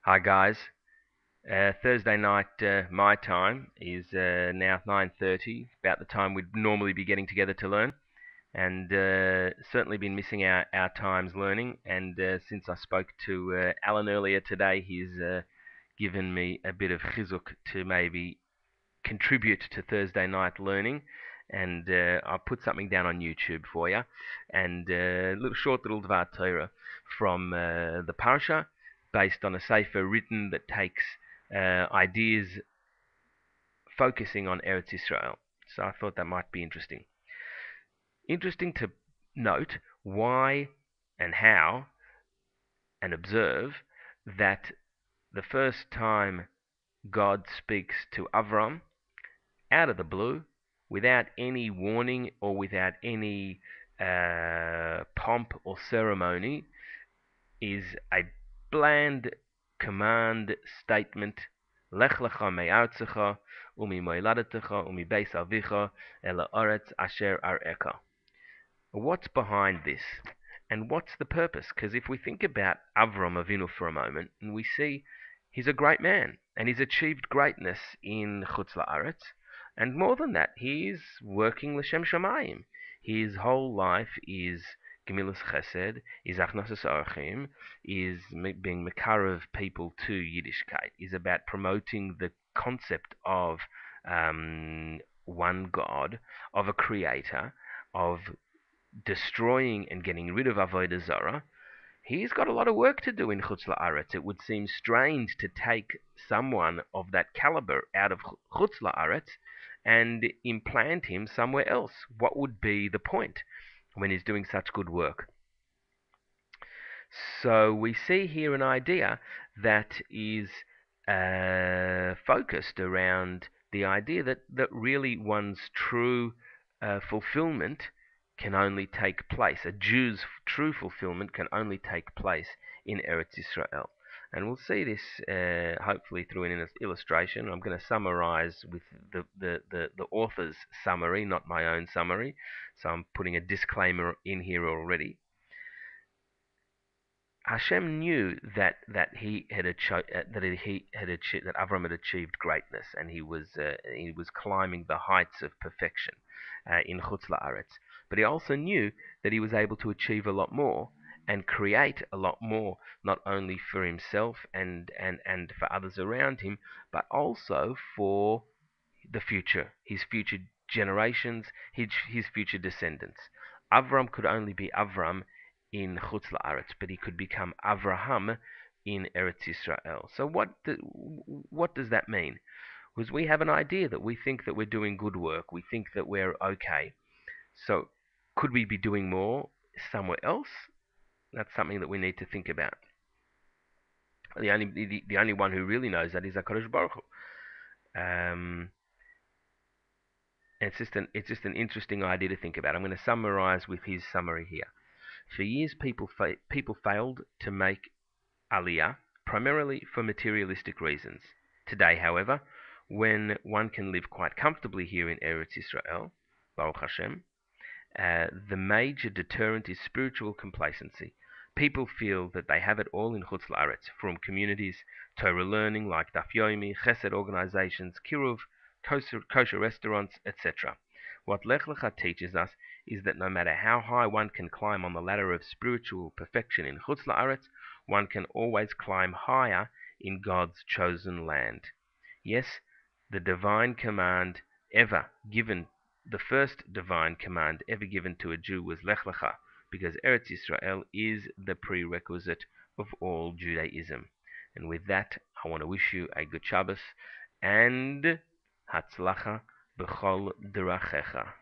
Hi guys. Thursday night my time is now 9:30, about the time we'd normally be getting together to learn, and certainly been missing our times learning. And since I spoke to Alan earlier today, he's given me a bit of chizuk to maybe contribute to Thursday night learning. And I'll put something down on YouTube for you, and a short little Dvar Torah from the Parsha, based on a sefer written that takes ideas focusing on Eretz Israel. So I thought that might be interesting. Interesting to note why and how and observe that the first time God speaks to Avram out of the blue, without any warning or without any pomp or ceremony, is a bland command statement. Lech lecha me'artzecha umi moiladatecha umi beis avicha ela oretz asher areka. What's behind this? And what's the purpose? Because if we think about Avram Avinu for a moment, and we see he's a great man, and he's achieved greatness in Chutz La'aretz, and more than that, he's working L'Shem Shamayim. His whole life is Gemilas Chesed, is Achnasas Orchim, is being Mekarev people to Yiddishkeit, is about promoting the concept of one God, of a creator, of destroying and getting rid of Avodah Zarah. He's got a lot of work to do in Chutz La'aretz. It would seem strange to take someone of that caliber out of Chutz La'aretz and implant him somewhere else. What would be the point when he's doing such good work? So we see here an idea that is focused around the idea that really one's true fulfillment can only take place. A Jew's true fulfillment can only take place in Eretz Israel. And we'll see this hopefully through an illustration. I'm going to summarize with the author's summary, not my own summary. So I'm putting a disclaimer in here already. Hashem knew that he had that Avram had achieved greatness, and he was climbing the heights of perfection in Chutz La'aretz. But he also knew that he was able to achieve a lot more and create a lot more, not only for himself and for others around him, but also for the future, his future generations, his future descendants. Avram could only be Avram in Chutz La'aretz, but he could become Avraham in Eretz Israel. So what does that mean? Because we have an idea that we think that we're doing good work, we think that we're okay. So could we be doing more somewhere else? That's something that we need to think about. The only one who really knows that is HaKadosh Baruch Hu. It's just an interesting idea to think about. I'm going to summarize with his summary here. For years, people failed to make Aliyah, primarily for materialistic reasons. Today, however, when one can live quite comfortably here in Eretz Israel, Baruch Hashem, the major deterrent is spiritual complacency. People feel that they have it all in Chutz La'aretz, from communities, Torah learning like Daf Yomi, Chesed organizations, Kiruv, kosher restaurants, etc. What Lech Lecha teaches us is that no matter how high one can climb on the ladder of spiritual perfection in Chutz La'aretz, one can always climb higher in God's chosen land. Yes, the divine command ever given, the first divine command ever given to a Jew was Lech Lecha, because Eretz Israel is the prerequisite of all Judaism. And with that, I want to wish you a good Shabbos and Hatzlacha b'chol derachecha.